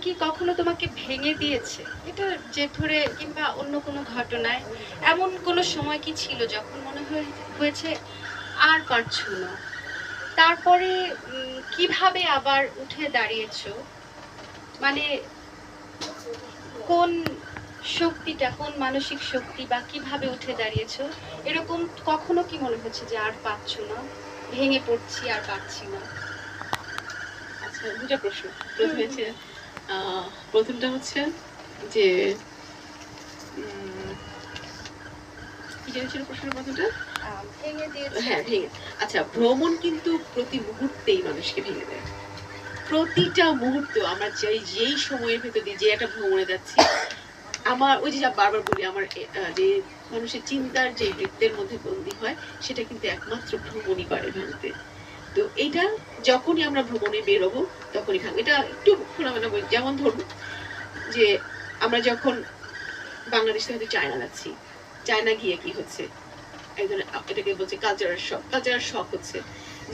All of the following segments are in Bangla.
কি কখনো তোমাকে ভেঙে দিয়েছে? এটা জেদ ধরে কিংবা অন্য কোনো ঘটনায় এমন কোনো সময় কি ছিল যখন মনে হয়েছে আর পারছো না? তারপরে কিভাবে আবার উঠে দাঁড়িয়েছো? মানে কোন শক্তিটা, কোন মানসিক শক্তি বা কিভাবে উঠে দাঁড়িয়েছো? এরকম কখনো কি মনে হচ্ছে যে আর পারছো না, ভেঙে পড়ছি, আর পারছি না? আচ্ছা, দুটা প্রশ্ন। প্রথমে হচ্ছে প্রথমটা হচ্ছে যে কি জানি প্রশ্নের প্রথমটা? ভেঙে দিয়েছে। হ্যাঁ, ভেঙে। আচ্ছা, ভ্রমণ কিন্তু প্রতি মুহূর্তেই মানুষকে ভেঙে দেয়। প্রতিটা মুহূর্ত আমরা যেই সময়ের ভেতর দিয়ে যে একটা ভ্রমণে যাচ্ছি, আমার ওই যে যা বারবার বলি, আমার যে মানুষের চিন্তার যে বৃত্তের মধ্যে বন্দী হয়, সেটা কিন্তু একমাত্র ভ্রমণই পারে ভাঙতে। তো এইটা যখনই আমরা ভ্রমণে বেরোবো তখনই ভাঙবে। এটা একটু খোলামেলা বলি, যেমন ধরুন যে আমরা যখন বাংলাদেশ থেকে হয়তো চায়না যাচ্ছি, চায়না গিয়ে কি হচ্ছে, একজন এটাকে বলছে কালচারাল শক। কালচারাল শক হচ্ছে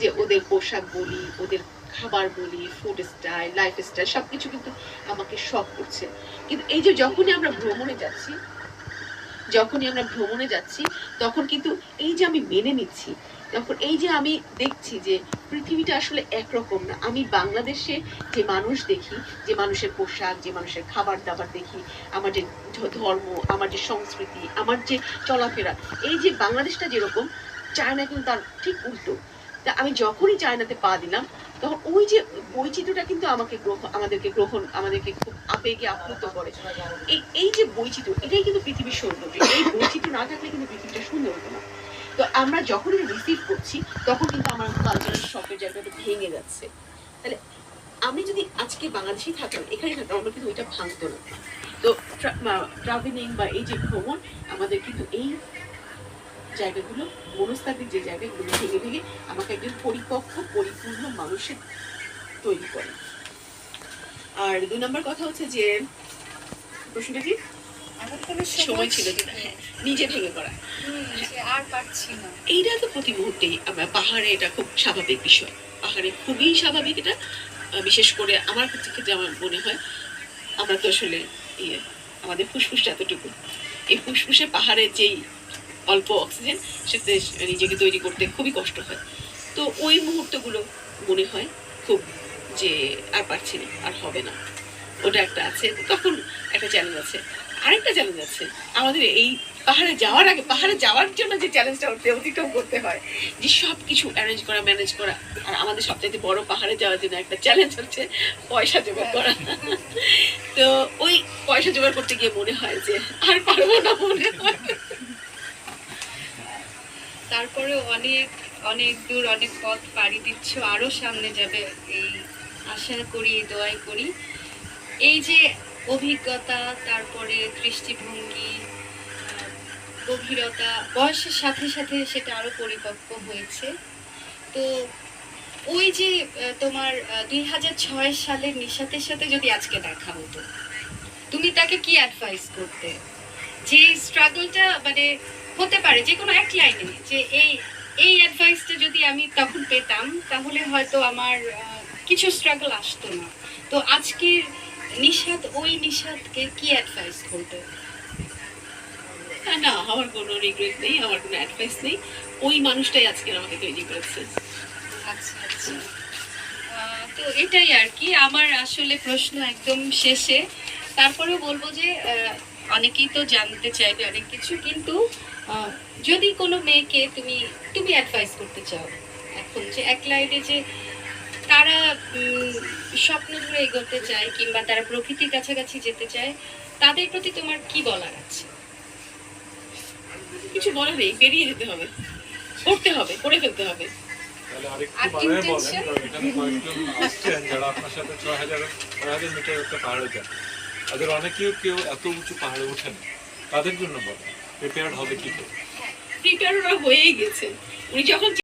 যে ওদের পোশাক বলি, ওদের খাবার বলি, ফুড স্টাইল, লাইফ স্টাইল সবকিছু কিন্তু আমাকে শক করছে। কিন্তু এই যে যখনই আমরা ভ্রমণে যাচ্ছি তখন কিন্তু এই যে আমি মেনে নিচ্ছি, তখন এই যে আমি দেখছি যে পৃথিবীটা আসলে একরকম না। আমি বাংলাদেশে যে মানুষ দেখি, যে মানুষের পোশাক, যে মানুষের খাবার দাবার দেখি, আমার যে ধর্ম, আমার যে সংস্কৃতি, আমার যে চলাফেরা, এই যে বাংলাদেশটা যেরকম, চায়না কিন্তু তার ঠিক উল্টো। তা আমি যখনই চায়নাতে পা দিলাম তখন ওই যে বৈচিত্র্যটা কিন্তু আমাদেরকে খুব আবেগে আপ্লুত করে। এই যে বৈচিত্র্য, এটাই কিন্তু পৃথিবীর সৌন্দর্য। এই বৈচিত্র্য না থাকলে কিন্তু পৃথিবীটা সুন্দর হতো না। তো আমরা যখনই রিসিভ করছি তখন কিন্তু আমার কালচারাল শকের জায়গাটা ভেঙে যাচ্ছে। তাহলে আমি যদি আজকে বাংলাদেশেই থাকতাম, এখানে থাকতাম, আমরা কিন্তু ওইটা ভাঙতো না। তো ট্রাভেলিং বা এই যে ভ্রমণ আমাদের কিন্তু এই জায়গাগুলো, মনস্তাত্ত্বিক যে জায়গাগুলো ভেঙে ভেঙে আমাকে একজন পরিপক্ক পরিপূর্ণ মানুষের তৈরি করে। আর ২ নম্বর কথা হচ্ছে যে প্রশ্নটা কি সময় ছিল যেটা, হ্যাঁ, নিজে ভেঙে পড়া, আর পারছি না, এইটা তো প্রতি মুহূর্তেই। আমরা পাহাড়ে এটা খুব স্বাভাবিক বিষয়, পাহাড়ে খুবই স্বাভাবিক এটা। বিশেষ করে আমার ক্ষেত্রে আমার মনে হয়, আমরা তো আসলে আমাদের ফুসফুসটা এতটুকু, এই ফুসফুসে পাহাড়ের যেই অল্প অক্সিজেন, সেটা নিজেকে তৈরি করতে খুবই কষ্ট হয়। তো ওই মুহূর্তগুলো মনে হয় খুব যে আর পারছি না, আর হবে না, ওটা একটা আছে। তখন একটা চ্যালেঞ্জ আছে। আরেকটা চ্যালেঞ্জ আছে আমাদের এই পাহাড়ে যাওয়ার আগে, পাহাড়ে যাওয়ার জন্য যে চ্যালেঞ্জটা অতিক্রম করতে হয়, যে সব কিছু অ্যারেঞ্জ করা, ম্যানেজ করা। আর আমাদের সবচাইতে বড় পাহাড়ে যাওয়ার জন্য একটা চ্যালেঞ্জ হচ্ছে পয়সা জোগাড় করা। তো ওই পয়সা জোগাড় করতে গিয়ে মনে হয় যে আর পারবো না, মনে হয়। তারপরে অনেক অনেক দূর, অনেক পথ পাড়ি দিচ্ছ, আরো সামনে যাবে এই আশা করি, দোয়াই করি। এই যে অভিজ্ঞতা, তারপরে দৃষ্টিভঙ্গি, গভীরতা, বয়সের সাথে সাথে সেটা আরো পরিপক্ক হয়েছে। তো ওই যে তোমার ২০০৬ সালের নিশাতের সাথে যদি আজকে দেখা হতো, তুমি তাকে কি অ্যাডভাইস করতে? যে স্ট্রাগলটা মানে হতে পারে যে কোনো এক লাইনে, যে এই অ্যাডভাইসটা যদি আমি তখন পেতাম তাহলে হয়তো আমার কিছু স্ট্রাগল আসতো না। তো আজকের নিশাত, ওই নিশাতকে কি অ্যাডভাইস করবে? না, আমার কোনো রিগ্রেট নেই, আমার কোনো অ্যাডভাইস নেই। ওই মানুষটাই আজকে আমাকে তৈরি করেছে। আচ্ছা আচ্ছা, তো এটাই আর কি আমার আসলে প্রশ্ন একদম শেষে। তারপরেও বলবো যে অনেকেই তো জানতে চাইবে অনেক কিছু, কিন্তু যদি কোনো মেয়েকে তুমি তুমি অ্যাডভাইস করতে চাও এখন, যে এক লাইনে, যে তারা স্বপ্ন ধরে এগোতে চায় কিংবা তারা প্রকৃতির কাছাকাছি যেতে চায়, তাদের প্রতি তোমার কি বলার আছে? কিছু বলার নেই, বেরিয়ে যেতে হবে, করতে হবে, করে ফেলতে হবে। যারা আপনার সাথে ৬,০০০ মিটার একটা পাহাড়ে যান, তাদের অনেকেও কেউ এত উঁচু পাহাড়ে ওঠেন, তাদের জন্য বলেন প্রিপেয়ার্ড হবে কি করে? প্রিপেয়ার ওরা হয়েই গেছে। উনি যখন